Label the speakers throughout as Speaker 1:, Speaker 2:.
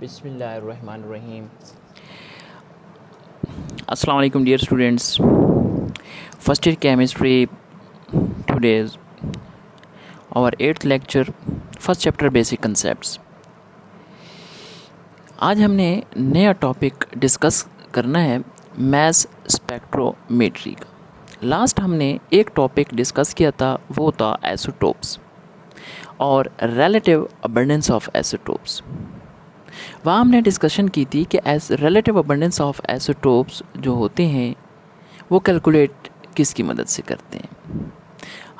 Speaker 1: बिस्मिल्लाहिर्रहमानिर्रहीम।
Speaker 2: Assalamu alaikum dear students. First year chemistry, today's our 8th lecture, first chapter basic concepts. आज हमने नया topic discuss करना है मैस स्पेक्ट्रोमेट्री का। लास्ट हमने एक टॉपिक डिस्कस किया था, वो था आइसोटोप्स और रिलेटिव अबंडेंस ऑफ आइसोटोप्स। वहाँ हमने डिस्कशन की थी कि रिलेटिव अबंडेंस ऑफ आइसोटोप्स जो होते हैं वो कैलकुलेट किसकी मदद से करते हैं।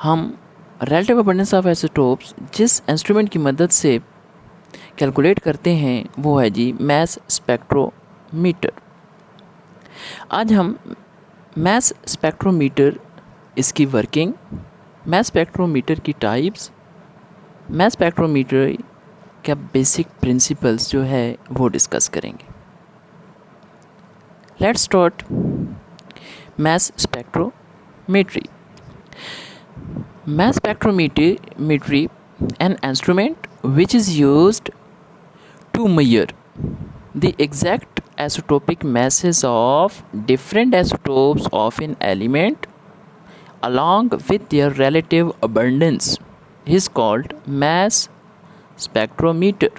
Speaker 2: हम रिलेटिव अबंडेंस ऑफ आइसोटोप्स जिस इंस्ट्रूमेंट की मदद से कैलकुलेट करते हैं वो है जी मैस स्पेक्ट्रोमीटर। आज हम मैस स्पेक्ट्रोमीटर, इसकी वर्किंग, मैस स्पेक्ट्रोमीटर की टाइप्स, मैस स्पेक्ट्रोमीटर का बेसिक प्रिंसिपल्स जो है वो डिस्कस करेंगे। Let's start mass spectrometry. Mass spectrometry, an instrument which is used to measure the exact isotopic masses of different isotopes of an element along with their relative abundance is called mass spectrometer।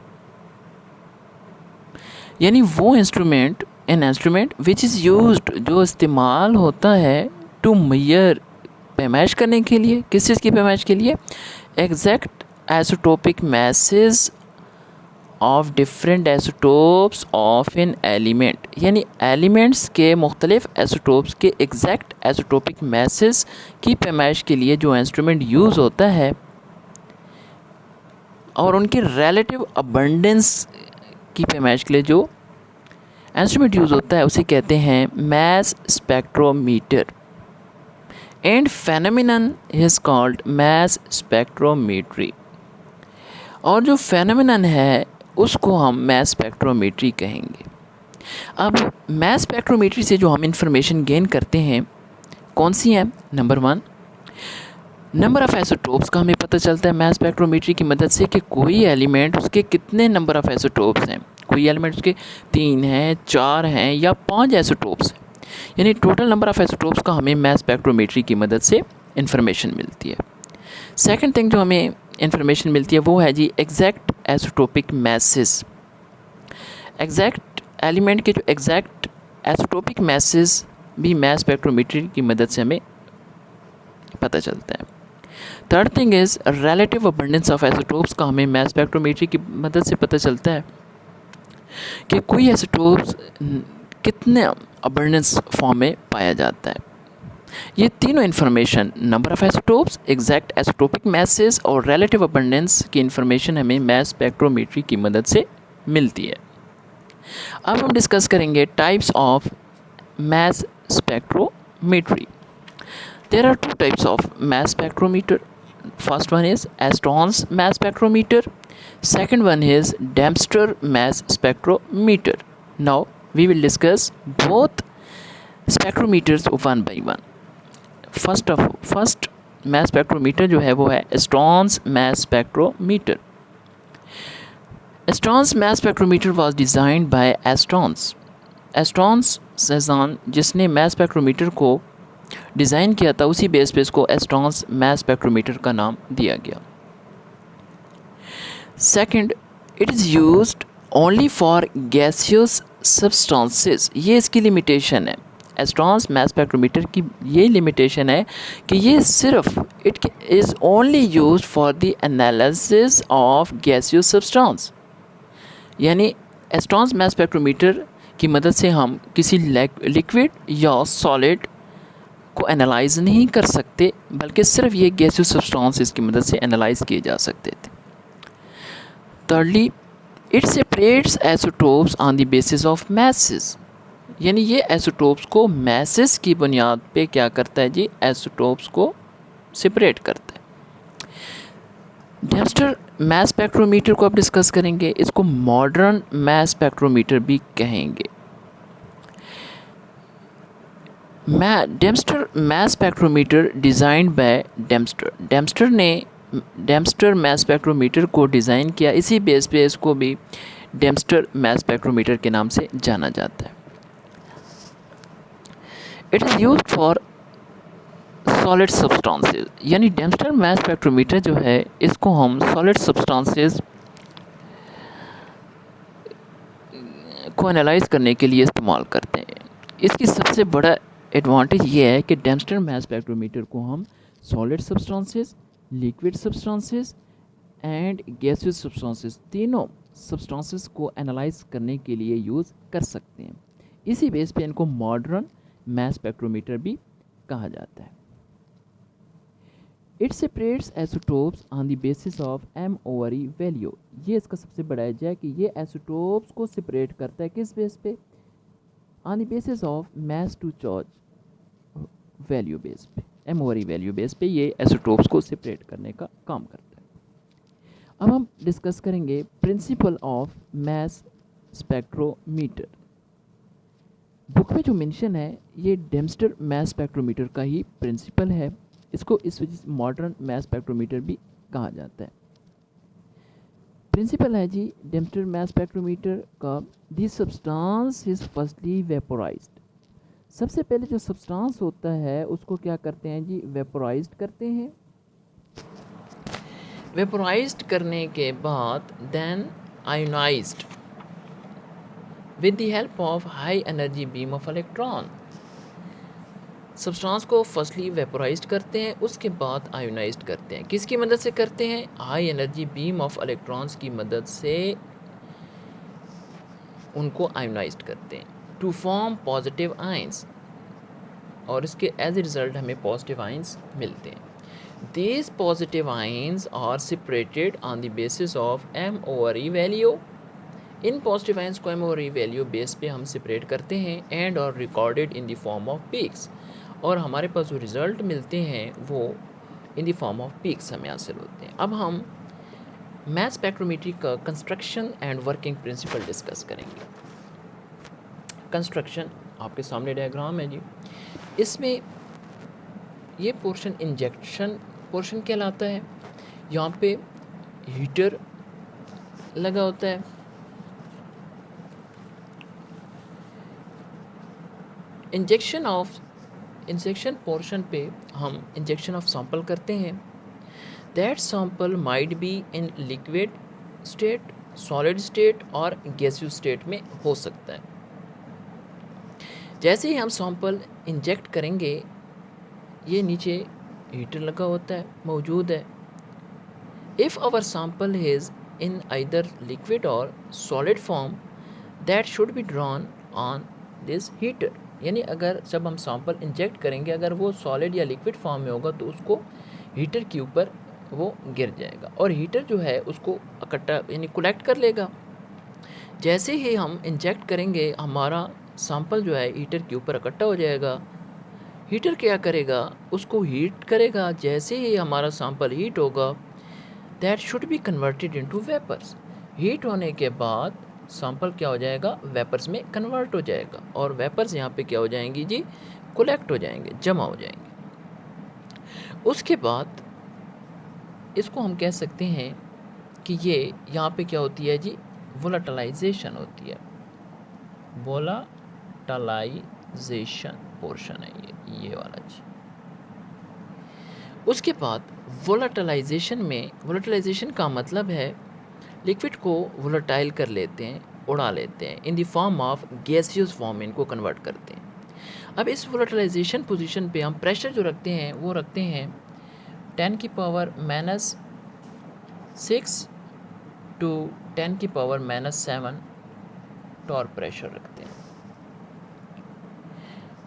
Speaker 2: यानी वो instrument, an instrument which is used, जो इस्तेमाल होता है to major, पैमाइश करने के लिए। किस चीज़ की पैमाइश के लिए? Exact isotopic message of different isotopes of an element, यानी एलिमेंट्स के मुख्तलिफ आइसोटोप्स के एग्जैक्ट आइसोटोपिक मैसेज की पैमाइश के लिए जो इंस्ट्रूमेंट यूज़ होता है और उनके रिलेटिव अबंडेंस की पैमाइश के लिए जो इंस्ट्रूमेंट यूज़ होता है उसे कहते हैं mass spectrometer. And phenomenon is called mass spectrometry। और जो phenomenon है उसको हम मैस स्पेक्ट्रोमेट्री कहेंगे। अब मैस स्पेक्ट्रोमेट्री से जो हम इंफॉर्मेशन गेन करते हैं कौन सी हैं? नंबर 1, नंबर ऑफ़ आइसोटोप्स का हमें पता चलता है मैस स्पेक्ट्रोमेट्री की मदद से कि कोई एलिमेंट, उसके कितने नंबर ऑफ़ आइसोटोप्स हैं। कोई एलिमेंट उसके 3 हैं, 4 हैं या 5 आइसोटोप्स हैं, यानी टोटल नंबर ऑफ़ आइसोटोप्स का हमें मैस स्पेक्ट्रोमेट्री की मदद से इंफॉर्मेशन मिलती है। सेकंड थिंग जो हमें इंफॉर्मेशन मिलती है वो है जी exact isotopic masses. Exact element के जो एग्जैक्ट आइसोटोपिक मैसेस भी मैस स्पेक्ट्रोमेट्री की मदद से हमें पता चलता है। Third thing is relative abundance of isotopes का हमें मैस स्पेक्ट्रोमेट्री की मदद से पता चलता है कि कोई आइसोटोप्स कितने अबंडेंस फॉर्म में पाया जाता है। ये तीनों information, number of isotopes, exact isotopic masses और रिलेटिव अबंडेंस की इन्फॉर्मेशन हमें मैस स्पेक्ट्रोमेट्री की मदद से मिलती है। अब हम डिस्कस करेंगे types of mass spectrometry. There are 2 types of mass spectrometer. First one is Aston's mass spectrometer, second one is Dempster mass spectrometer. Now we will discuss both spectrometers one by one। First mass spectrometer जो है वो है Aston's mass spectrometer. एस्ट्रॉन्स mass spectrometer was designed by Aston's सेजान, जिसने mass spectrometer को design किया था, उसी बेस पे इसको एस्ट्रॉन्स मैस स्पेक्ट्रोमीटर का नाम दिया गया। Second, it is used only for gaseous substances. ये इसकी लिमिटेशन है। एस्ट्रॉन्स मैस स्पेक्ट्रोमीटर की ये लिमिटेशन है कि ये सिर्फ it is only used for the analysis of gaseous substance, यानी एस्ट्रॉन्स मैस स्पेक्ट्रोमीटर की मदद से हम किसी लिक्विड या सॉलिड को एनालाइज नहीं कर सकते, बल्कि सिर्फ ये गैसियस सब्सटेंसेस की मदद से एनालाइज किए जा सकते थे। Thirdly, it separates isotopes on the basis of masses, यानी ये आइसोटोप्स को मैसेस की बुनियाद पे क्या करता है जी, आइसोटोप्स को सेपरेट करता है। डेम्स्टर मैस स्पेक्ट्रोमीटर को अब डिस्कस करेंगे, इसको मॉडर्न मैस स्पेक्ट्रोमीटर भी कहेंगे। डेम्स्टर मैस स्पेक्ट्रोमीटर डिज़ाइंड बाय डेम्स्टर ने डेम्स्टर मैस स्पेक्ट्रोमीटर को डिज़ाइन किया, इसी बेस पे इसको भी डेम्स्टर मास स्पेक्ट्रोमीटर के नाम से जाना जाता है। It is use for solid substances, यानी डेम्स्टर मास स्पेक्ट्रोमीटर जो है इसको हम सॉलिड सब्सटेंसेस को एनालाइज करने के लिए इस्तेमाल करते हैं। इसकी सबसे बड़ा एडवांटेज ये है कि डेम्स्टर मास स्पेक्ट्रोमीटर को हम solid substances, liquid substances and gaseous substances, तीनों सब्सटेंसेस को एनालाइज करने के लिए यूज़ कर सकते हैं। इसी बेस पे इनको मॉडर्न मास स्पेक्ट्रोमीटर भी कहा जाता है। It separates isotopes on the basis of M/E value. ये इसका सबसे बड़ा एज है कि ये आइसोटोप्स को सेपरेट करता है किस बेस पे? On the basis of mass to charge value base पे, M/E वैल्यू बेस पे ये आइसोटोप्स को सेपरेट करने का काम करता है। अब हम डिस्कस करेंगे principle of mass spectrometer. Book में जो मेंशन है ये डेम्स्टर मास स्पेक्ट्रोमीटर का ही प्रिंसिपल है। इसको इस वजह से मॉडर्न मास स्पेक्ट्रोमीटर भी कहा जाता है। प्रिंसिपल है जी डेम्स्टर मास स्पेक्ट्रोमीटर का, दिस सब्सटेंस इज फर्स्टली वेपोराइज्ड। सबसे पहले जो सब्सटेंस होता है उसको क्या करते हैं जी? वेपोराइज्ड करते हैं। वेपोराइज्ड करने के बाद then ionised with the help of high energy beam of electron. Substance को फर्स्टली वेपोराइज्ड करते हैं, उसके बाद आयोनाइज्ड करते हैं। किसकी मदद से करते हैं? High energy beam of electrons की मदद से उनको आयोनाइज्ड करते हैं टू फॉर्म पॉजिटिव आयंस, और इसके एज ए रिज़ल्ट हमें पॉजिटिव आयंस मिलते हैं। These positive ions are separated on the basis of M/E value. In positive ions को M/E वैल्यू बेस पे हम सेपरेट करते हैं एंड और recorded in the form of peaks, और हमारे पास जो रिज़ल्ट मिलते हैं वो in the form of peaks हमें हासिल होते हैं। अब हम मास स्पेक्ट्रोमेट्री का construction and working principle discuss करेंगे। कंस्ट्रक्शन आपके सामने डायग्राम है जी। इसमें ये पोर्शन इंजेक्शन पोर्शन कहलाता है। यहाँ पे हीटर लगा होता है। इंजेक्शन पोर्शन पे हम इंजेक्शन ऑफ सैंपल करते हैं। That sample might be in liquid state, solid state और गैसियस स्टेट में हो सकता है। जैसे ही हम सैंपल इंजेक्ट करेंगे, ये नीचे हीटर लगा होता है, मौजूद है। If our sample is in either liquid और solid form, that should be drawn on this heater. यानी अगर जब हम सैंपल इंजेक्ट करेंगे, अगर वो सॉलिड या लिक्विड फॉर्म में होगा तो उसको हीटर के ऊपर वो गिर जाएगा, और हीटर जो है उसको इकट्ठा यानी कलेक्ट कर लेगा। जैसे ही हम इंजेक्ट करेंगे, हमारा सैंपल जो है हीटर के ऊपर इकट्ठा हो जाएगा। हीटर क्या करेगा? उसको हीट करेगा। जैसे ही हमारा सैंपल हीट होगा, that should be converted into vapours. Heat होने के बाद सैंपल क्या हो जाएगा? वेपर्स में कन्वर्ट हो जाएगा, और वेपर्स यहाँ पे क्या हो जाएंगी जी? कलेक्ट हो जाएंगे, जमा हो जाएंगे। उसके बाद इसको हम कह सकते हैं कि ये यहाँ पे क्या होती है जी? वोलेटिलाइजेशन होती है। वोलेटिलाइजेशन पोर्शन है ये वाला जी। उसके बाद वोलेटिलाइजेशन का मतलब है लिक्विड को वोलेटाइल कर लेते हैं, उड़ा लेते हैं, in the form of gaseous form में इनको कन्वर्ट करते हैं। अब इस वोलेटिलाइजेशन पोजीशन पे हम प्रेशर जो रखते हैं वो रखते हैं 10⁻⁻6 टू 10⁻⁻7 टॉर्क प्रेशर रखते हैं।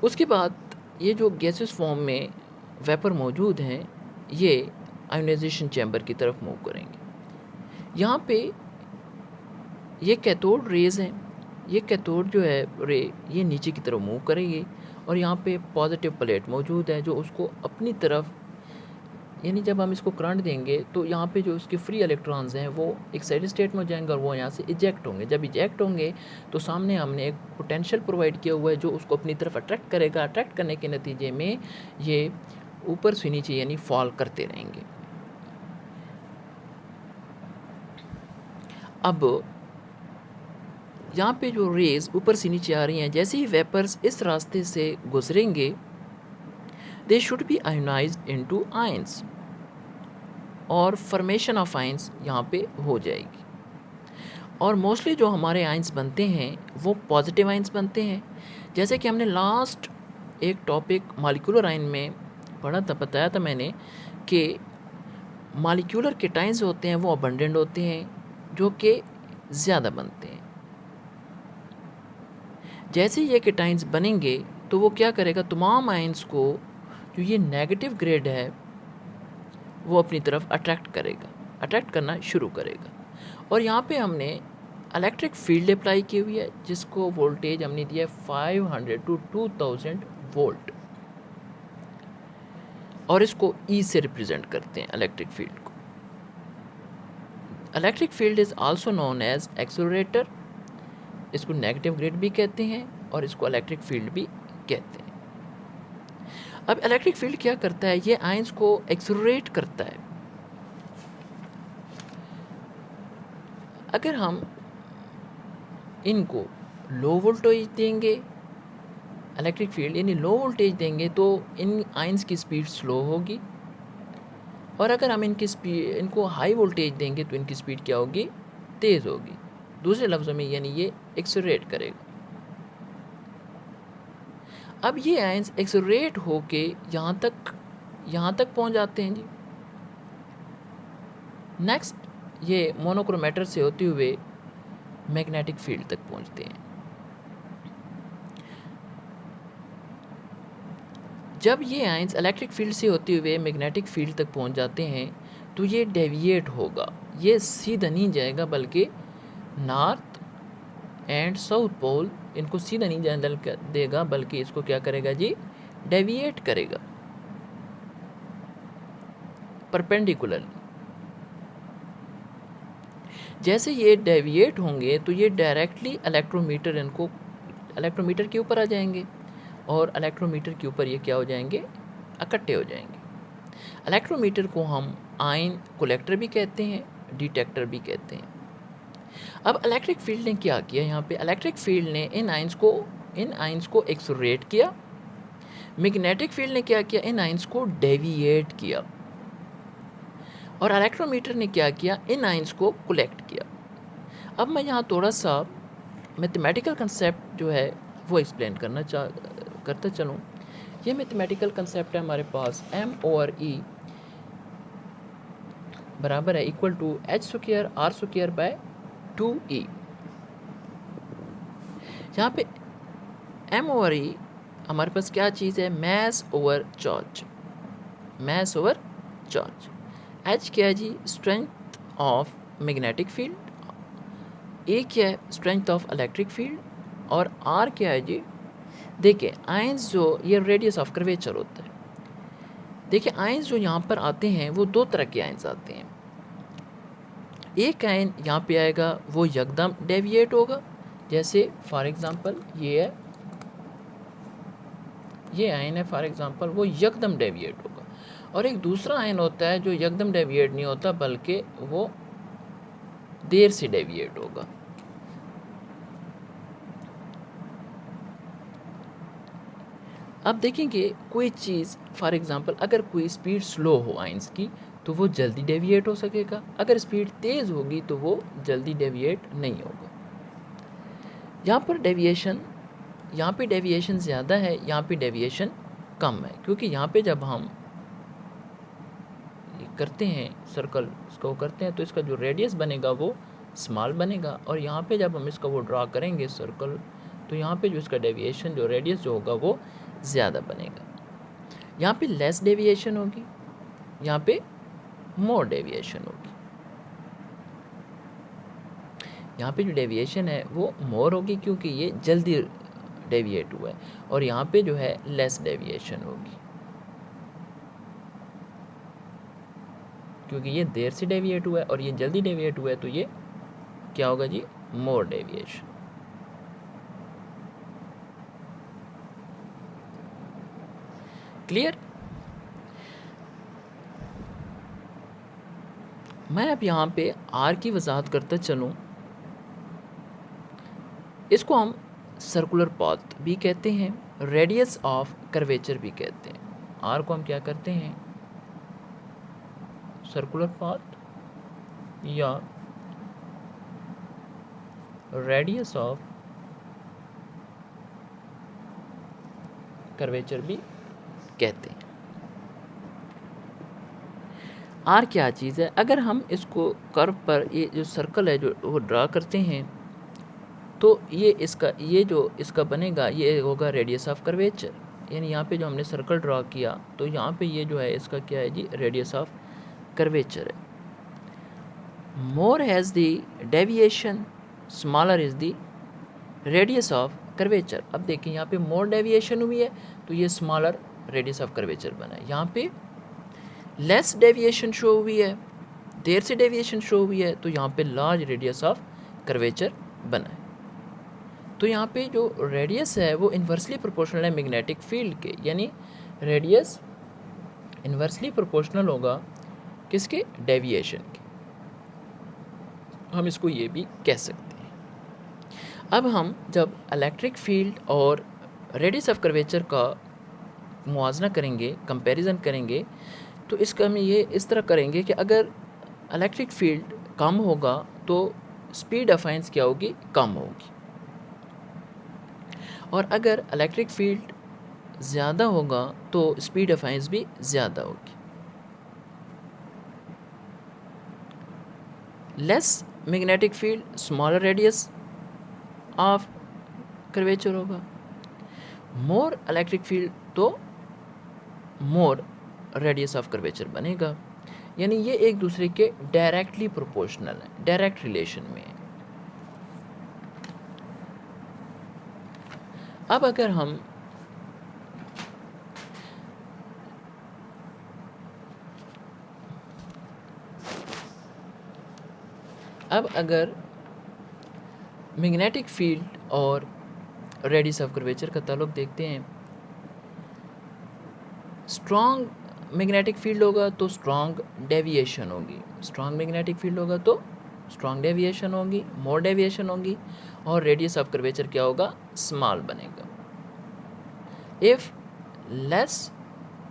Speaker 2: उसके बाद ये जो गैसेस फॉर्म में वेपर मौजूद हैं, ये आयोनाइजेशन चैम्बर की तरफ मूव करेंगे। यहाँ पे ये कैथोड रेज़ हैं। ये कैथोड जो है रे, ये नीचे की तरफ मूव करेंगे, और यहाँ पे पॉजिटिव प्लेट मौजूद है जो उसको अपनी तरफ, यानी जब हम इसको करंट देंगे तो यहाँ पे जो इसके फ्री इलेक्ट्रॉन्स हैं वो एक साइड स्टेट में हो जाएंगे और वो यहाँ से इजेक्ट होंगे। जब इजेक्ट होंगे तो सामने हमने एक पोटेंशियल प्रोवाइड किया हुआ है जो उसको अपनी तरफ अट्रैक्ट करेगा। अट्रैक्ट करने के नतीजे में ये ऊपर से नीचे यानी फॉल करते रहेंगे। अब यहाँ पे जो रेज ऊपर से नीचे आ रही हैं, जैसे ही वेपर्स इस रास्ते से गुजरेंगे they should be ionised into ions और फॉर्मेशन ऑफ आयंस यहाँ पे हो जाएगी। और मोस्टली जो हमारे आयंस बनते हैं वो पॉजिटिव आयंस बनते हैं। जैसे कि हमने लास्ट एक टॉपिक मॉलिक्यूलर आयन में पढ़ा था, बताया था मैंने कि मॉलिक्यूलर केटाइंस होते हैं वो अबंडेंट होते हैं, जो कि ज़्यादा बनते हैं। जैसे ये केटाइंस बनेंगे तो वो क्या करेगा, तमाम आयंस को जो ये नेगेटिव ग्रेड है वो अपनी तरफ अट्रैक्ट करना शुरू करेगा। और यहाँ पे हमने इलेक्ट्रिक फील्ड अप्लाई की हुई है, जिसको वोल्टेज हमने दिया है 500 to 2000 वोल्ट, और इसको ई से रिप्रेजेंट करते हैं इलेक्ट्रिक फील्ड को। Electric field is also known as accelerator, इसको नेगेटिव ग्रेड भी कहते हैं और इसको इलेक्ट्रिक फील्ड भी कहते हैं। अब इलेक्ट्रिक फील्ड क्या करता है, ये आयंस को एक्सेलरेट करता है। अगर हम इनको लो वोल्टेज देंगे, इलेक्ट्रिक फील्ड यानी लो वोल्टेज देंगे, तो इन आयंस की स्पीड स्लो होगी, और अगर हम इनको हाई वोल्टेज देंगे तो इनकी स्पीड क्या होगी, तेज़ होगी। दूसरे लफ्ज़ों में यानी ये एक्सेलरेट करेगा। अब ये आयंस एक्सेलरेट होके यहाँ तक पहुँच जाते हैं जी। नेक्स्ट ये मोनोक्रोमेटर से होते हुए मैग्नेटिक फील्ड तक पहुँचते हैं। जब ये आयंस इलेक्ट्रिक फील्ड से होते हुए मैग्नेटिक फील्ड तक पहुँच जाते हैं तो ये डेविएट होगा, ये सीधा नहीं जाएगा, बल्कि नॉर्थ एंड साउथ पोल इनको सीधा नहीं जाने देगा, बल्कि इसको क्या करेगा जी, डेविएट करेगा परपेंडिकुलरली। जैसे ये डेविएट होंगे तो ये डायरेक्टली इलेक्ट्रोमीटर के ऊपर आ जाएंगे, और इलेक्ट्रोमीटर के ऊपर ये क्या हो जाएंगे, इकट्ठे हो जाएंगे। इलेक्ट्रोमीटर को हम आयन कलेक्टर भी कहते हैं, डिटेक्टर भी कहते हैं। अब इलेक्ट्रिक फील्ड ने क्या किया, यहाँ पे इलेक्ट्रिक फील्ड ने इन आयंस को एक्सेलरेट किया। मैग्नेटिक फील्ड ने क्या किया, इन आयंस को डेविएट किया। और इलेक्ट्रोमीटर ने क्या किया, इन आयंस को कलेक्ट किया। अब मैं यहाँ थोड़ा सा मैथमेटिकल कंसेप्ट जो है वो एक्सप्लेन करता चलूँ। ये मैथमेटिकल कंसेप्ट है हमारे पास, M/E बराबर है equal to H² R² 2E। यहाँ पे M/E हमारे पास क्या चीज़ है, मैस ओवर चार्ज। H क्या है जी, strength of magnetic field, A क्या है, स्ट्रेंथ ऑफ इलेक्ट्रिक फील्ड, और R क्या है जी, देखिए आयंस जो ये रेडियस ऑफ कर्वेचर होता है। देखिए आयंस जो यहाँ पर आते हैं वो दो तरह के आयंस आते हैं। एक आयन यहाँ पे आएगा वो यकदम डेविएट होगा, जैसे फॉर एग्जांपल ये आयन है फॉर एग्जांपल, वो यकदम डेविएट होगा। और एक दूसरा आयन होता है जो यकदम डेविएट नहीं होता, बल्कि वो देर से डेविएट होगा। अब देखेंगे कोई चीज़ फॉर एग्जांपल, अगर कोई स्पीड स्लो हो आयंस की तो वो जल्दी डेविएट हो सकेगा, अगर स्पीड तेज़ होगी तो वो जल्दी डेविएट नहीं होगा। यहाँ पे डेविएशन ज़्यादा है, यहाँ पे डेविएशन कम है, क्योंकि यहाँ पे जब हम करते हैं सर्कल इसको करते हैं तो इसका जो रेडियस बनेगा वो स्मॉल बनेगा, और यहाँ पे जब हम इसका वो ड्रा करेंगे सर्कल तो यहाँ पे जो इसका डेविएशन जो रेडियस जो होगा वो ज़्यादा बनेगा। यहाँ पे लेस डेविएशन होगी, यहाँ पे मोर डेविएशन होगी। यहाँ पे जो डेविएशन है वो मोर होगी क्योंकि ये जल्दी डेविएट हुआ है, और यहाँ पे जो है लेस डेविएशन होगी क्योंकि ये देर से डेविएट हुआ है, और ये जल्दी डेविएट हुआ है तो ये क्या होगा जी, मोर डेविएशन। क्लियर। मैं अब यहाँ पे आर की वजाहत करता चलूँ इसको हम सर्कुलर पाथ भी कहते हैं, रेडियस ऑफ कर्वेचर भी कहते हैं। आर को हम क्या करते हैं, सर्कुलर पाथ या रेडियस ऑफ कर्वेचर भी कहते हैं। आर क्या चीज़ है, अगर हम इसको कर्व पर ये जो सर्कल है जो वो ड्रा करते हैं तो ये जो इसका बनेगा ये होगा रेडियस ऑफ कर्वेचर। यानी यहाँ पे जो हमने सर्कल ड्रा किया तो यहाँ पे ये जो है इसका क्या है जी, रेडियस ऑफ कर्वेचर है। More has the deviation, smaller is the radius of curvature. अब देखिए यहाँ पे मोर डेविएशन हुई है तो ये स्मॉलर रेडियस ऑफ कर्वेचर बना है। यहाँ पे लेस डेविएशन शो हुई है, देर से डेविएशन शो हुई है तो यहाँ पे लार्ज रेडियस ऑफ कर्वेचर बना है। तो यहाँ पे जो रेडियस है वो इन्वर्सली प्रोपोर्शनल है मैग्नेटिक फील्ड के, यानी रेडियस इन्वर्सली प्रोपोर्शनल होगा किसके, डेविएशन के। हम इसको ये भी कह सकते हैं। अब हम जब इलेक्ट्रिक फील्ड और रेडियस ऑफ कर्वेचर का मुआवजा करेंगे, कंपैरिजन करेंगे, तो इसका हम ये इस तरह करेंगे कि अगर इलेक्ट्रिक फील्ड कम होगा तो स्पीड ऑफ आयंस क्या होगी, कम होगी, और अगर इलेक्ट्रिक फील्ड ज़्यादा होगा तो स्पीड ऑफ आयंस भी ज़्यादा होगी। Less magnetic field, smaller radius of curvature होगा। मोर इलेक्ट्रिक फील्ड तो मोर रेडियस ऑफ कर्वेचर बनेगा। यानी ये एक दूसरे के डायरेक्टली प्रोपोर्शनल है, डायरेक्ट रिलेशन में है। अब अगर मैग्नेटिक फील्ड और रेडियस ऑफ कर्वेचर का ताल्लुक देखते हैं, स्ट्रॉन्ग मैग्नेटिक फील्ड होगा तो स्ट्रॉन्ग डेविएशन होगी, स्ट्रॉन्ग मैग्नेटिक फील्ड होगा तो स्ट्रॉन्ग डेविएशन होगी, मोर डेविएशन होगी, और रेडियस ऑफ कर्वेचर क्या होगा, स्मॉल बनेगा। इफ़ लेस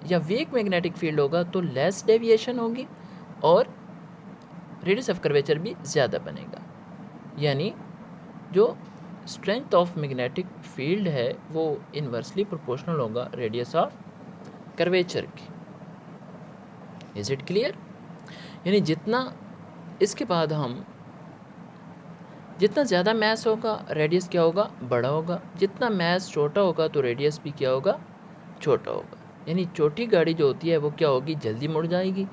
Speaker 2: या वीक मैग्नेटिक फील्ड होगा तो लेस डेविएशन होगी और रेडियस ऑफ कर्वेचर भी ज़्यादा बनेगा। यानी जो स्ट्रेंथ ऑफ मैग्नेटिक फील्ड है वो इन्वर्सली प्रोपोर्शनल होगा रेडियस ऑफ कर्वेचर की। Is it clear? यानी इसके बाद हम जितना ज़्यादा मैस होगा रेडियस क्या होगा, बड़ा होगा, जितना मैस छोटा होगा तो रेडियस भी क्या होगा, छोटा होगा। यानी छोटी गाड़ी जो होती है वो क्या होगी, जल्दी मुड़ जाएगी।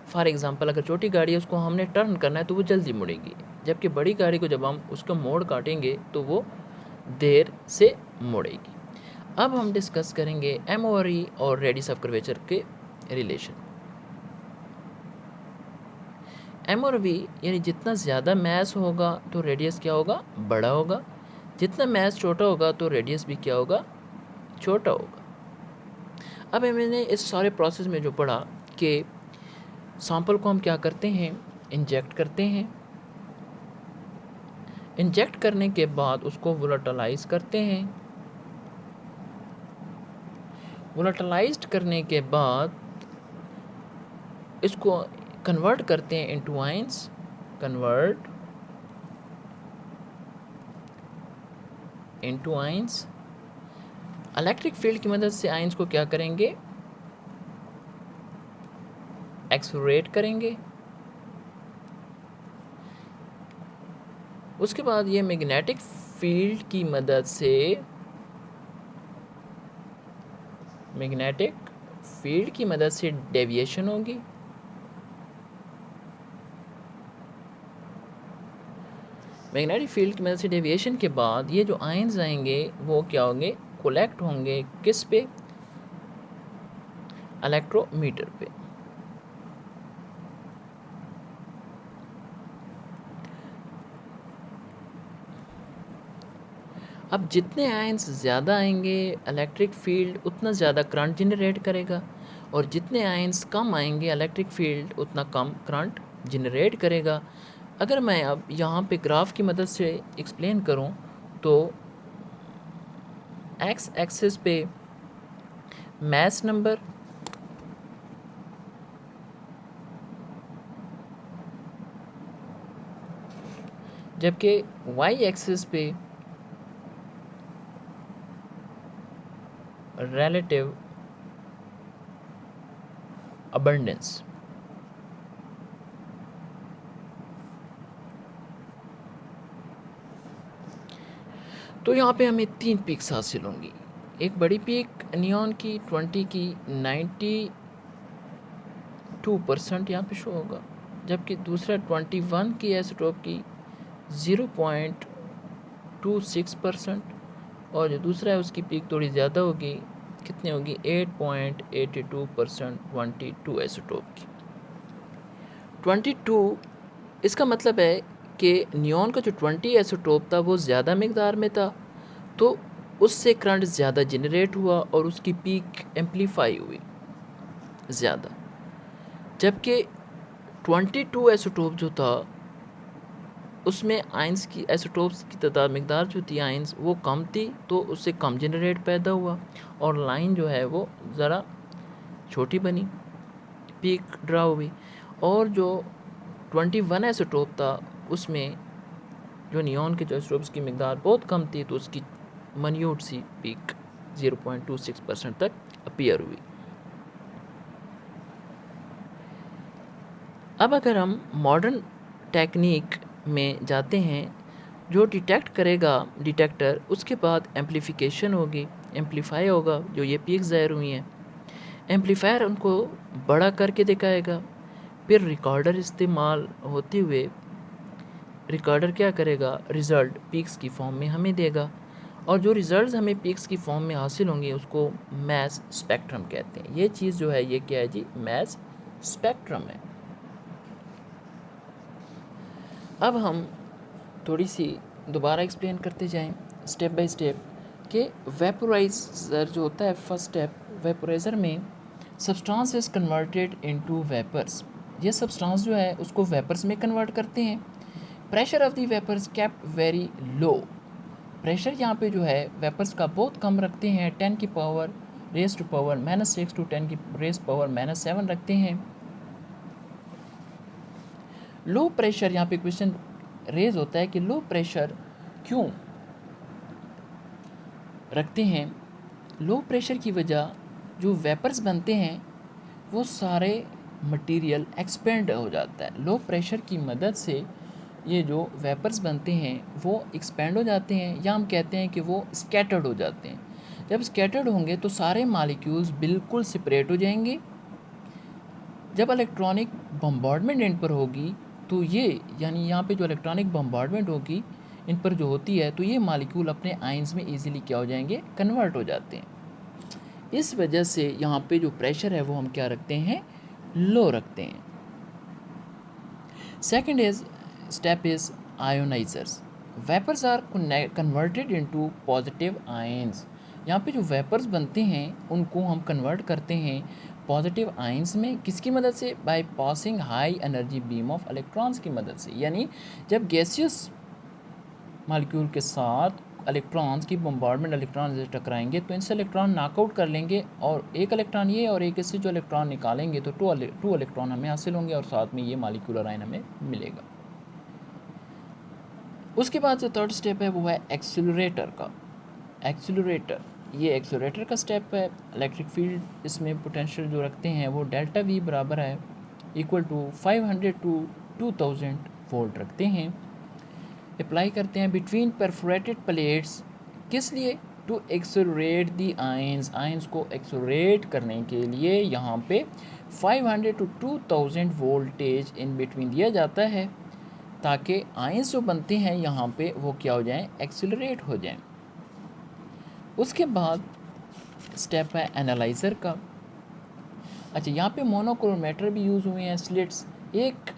Speaker 2: फॉर एग्जांपल अगर छोटी गाड़ी है उसको हमने टर्न करना है तो वो जल्दी मुड़ेगी, जबकि बड़ी गाड़ी को जब हम उसका मोड़ काटेंगे तो वो देर से मुड़ेगी। अब हम डिस्कस करेंगे एम ओवर ई और रेडियस ऑफ कर्वेचर के रिलेशन। एम और वी यानी जितना ज़्यादा मैस होगा तो रेडियस क्या होगा, बड़ा होगा, जितना मैस छोटा होगा तो रेडियस भी क्या होगा, छोटा होगा। अब मैंने इस सारे प्रोसेस में जो पढ़ा कि सैंपल को हम क्या करते हैं, इंजेक्ट करते हैं, इंजेक्ट करने के बाद उसको वोलेटाइलाइज करते हैं, वोलेटाइलाइज्ड करने के बाद इसको कन्वर्ट करते हैं into ions, convert into ions. Electric field की मदद से आयंस को क्या करेंगे, एक्सलरेट करेंगे। उसके बाद ये मैग्नेटिक फील्ड की मदद से, मैग्नेटिक फील्ड की मदद से डेविएशन होगी, मैग्नेटिक फील्ड की मदद से डेविएशन के बाद ये जो आयंस आएंगे वो क्या होंगे, कोलेक्ट होंगे किस पे, इलेक्ट्रोमीटर पे। अब जितने आयंस ज़्यादा आएंगे इलेक्ट्रिक फील्ड उतना ज़्यादा करंट जनरेट करेगा, और जितने आयंस कम आएंगे इलेक्ट्रिक फील्ड उतना कम करंट जनरेट करेगा। अगर मैं अब यहाँ पे ग्राफ की मदद से एक्सप्लेन करूँ तो एक्स एक्सिस पे मास नंबर, जबकि वाई एक्सिस पे रिलेटिव अबंडेंस। तो यहाँ पे हमें 3 पीक्स हासिल होंगी। एक बड़ी पीक नियॉन की 20 की 92% यहाँ पे शो होगा, जबकि दूसरा 21 की एसीटोप की 0.26%, और जो दूसरा है उसकी पीक थोड़ी ज़्यादा होगी, कितनी होगी 8.82% 22 एसीटोप की। 22 इसका मतलब है कि नियॉन का जो 20 एसीटोप था वो ज़्यादा मकदार में था, तो उससे करंट ज़्यादा जनरेट हुआ और उसकी पीक एम्पलीफाई हुई ज़्यादा, जबकि 22 एसीटोप जो था उसमें आइंस की एसीटोप्स की तादाद मकदार जो थी आइंस वो कम थी, तो उससे कम जनरेट पैदा हुआ और लाइन जो है वो ज़रा छोटी बनी, पीक ड्रा हुई। और जो 21 एसीटोप था उसमें जो नियॉन के जो एसीटोप्स की मकदार बहुत कम थी, तो उसकी मन्यूट सी पीक 0.26% तक अपीयर हुई। अब अगर हम मॉडर्न टेक्निक में जाते हैं, जो डिटेक्ट करेगा डिटेक्टर, उसके बाद एम्पलीफिकेशन होगी, एम्पलीफाई होगा जो ये पीक ज़ाहिर हुई हैं, एम्पलीफायर उनको बड़ा करके दिखाएगा, फिर रिकॉर्डर इस्तेमाल होते हुए रिकॉर्डर क्या करेगा, रिज़ल्ट पीक्स की फॉर्म में हमें देगा, और जो रिज़ल्ट्स हमें पीक्स की फॉर्म में हासिल होंगे उसको मास स्पेक्ट्रम कहते हैं। ये चीज़ जो है ये क्या है जी, मास स्पेक्ट्रम है। अब हम थोड़ी सी दोबारा एक्सप्लेन करते जाएं स्टेप बाय स्टेप कि वेपोराइज़र जो होता है, फर्स्ट स्टेप वेपोराइज़र में substance is converted into vapours. ये सब्सटेंस जो है उसको वेपर्स में कन्वर्ट करते हैं। Pressure of the vapours kept very low. Pressure यहाँ पे जो है वेपर्स का बहुत कम रखते हैं, 10 की power raise to power -6 to 10 की रेज पावर -7 रखते हैं। लो प्रेशर, यहाँ पे क्वेश्चन रेज होता है कि लो प्रेशर क्यों रखते हैं। लो प्रेशर की वजह जो वेपर्स बनते हैं वो सारे मटेरियल एक्सपेंड हो जाता है। लो प्रेशर की मदद से ये जो वेपर्स बनते हैं वो एक्सपेंड हो जाते हैं, या हम कहते हैं कि वो स्कैटर्ड हो जाते हैं। जब स्कैटर्ड होंगे तो सारे मॉलिक्यूल्स बिल्कुल सेपरेट हो जाएंगे। जब इलेक्ट्रॉनिक बम्बार्डमेंट इन पर होगी तो ये, यानी यहाँ पे जो इलेक्ट्रॉनिक बम्बार्डमेंट होगी इन पर जो होती है, तो ये मॉलिक्यूल अपने आयंस में इजीली क्या हो जाएंगे, कन्वर्ट हो जाते हैं। इस वजह से यहाँ पे जो प्रेशर है वो हम क्या रखते हैं, लो रखते हैं। Second is step is ionisers. Vapours are converted into positive ions. यहाँ पे जो वेपर्स बनते हैं उनको हम कन्वर्ट करते हैं पॉजिटिव आयंस में, किसकी मदद से, by passing high energy beam of electrons की मदद से। यानी जब गैसियस मॉलिक्यूल के साथ इलेक्ट्रॉन्स की बम्बार्डमेंट इलेक्ट्रॉन से टकराएंगे तो इनसे इलेक्ट्रॉन नॉकआउट कर लेंगे, और एक इलेक्ट्रॉन ये और एक इससे जो इलेक्ट्रॉन निकालेंगे तो टू इलेक्ट्रॉन हमें हासिल होंगे, और साथ में ये मॉलिक्यूलर आयन हमें मिलेगा। उसके बाद जो थर्ड स्टेप है वो है एक्सीलरेटर का। एक्सीलरेटर, ये एक्सीलरेटर का स्टेप है। इलेक्ट्रिक फील्ड इसमें पोटेंशियल जो रखते हैं वो डेल्टा वी बराबर है इक्वल टू 500 टू 2000 वोल्ट रखते हैं। अप्लाई करते हैं बिटवीन परफोरेटेड प्लेट्स, किस लिए, to accelerate the ions. Ions को एक्सेलरेट करने के लिए यहाँ पे 500 टू 2000 वोल्टेज इन बिटवीन दिया जाता है, ताकि आयंस जो बनते हैं यहाँ पे वो क्या हो जाएं, एक्सेलरेट हो जाएं। उसके बाद स्टेप है एनालाइज़र का। अच्छा, यहाँ पे मोनोक्रोमेटर भी यूज़ हुए हैं, स्लिट्स, एक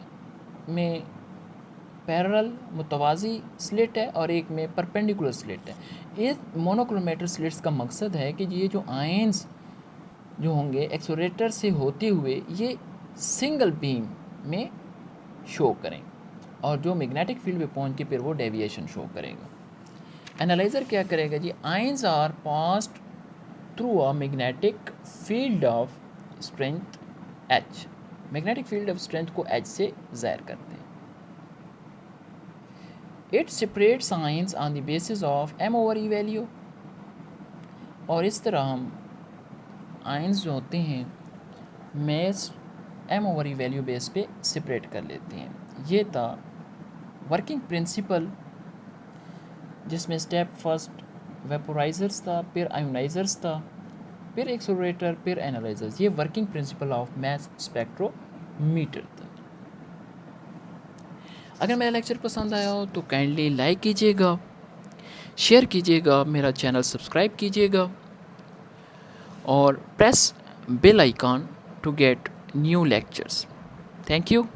Speaker 2: में पैरेलल मुतवाज़ी स्लिट है और एक में परपेंडिकुलर स्लिट है। ये मोनोक्रोमेटर स्लिट्स का मकसद है कि ये जो आयंस जो होंगे एक्सेलरेटर से होते हुए ये सिंगल बीम में शो करें, और जो मैग्नेटिक फील्ड पे पहुंच के फिर वो डेविएशन शो करेगा। एनालाइज़र क्या करेगा जी, ions are passed through a magnetic field of strength H, magnetic field of strength को H से ज़ाहिर करते हैं। It separates ions on the basis of M/E value, और इस तरह हम आयंस जो होते हैं मैस M/E वैल्यू बेस पे सेपरेट कर लेते हैं। ये था वर्किंग प्रिंसिपल, जिसमें स्टेप फर्स्ट वेपोराइजर्स था, फिर आयोनाइजर्स था, फिर एक्सेलरेटर, फिर एनालाइजर्स। ये working principle of mass spectrometer था। अगर मेरा लेक्चर पसंद आया हो तो काइंडली लाइक कीजिएगा, शेयर कीजिएगा, मेरा चैनल सब्सक्राइब कीजिएगा और press bell icon to get new lectures. Thank you.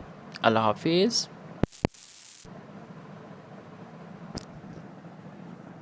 Speaker 2: अल्लाह हाफिज़।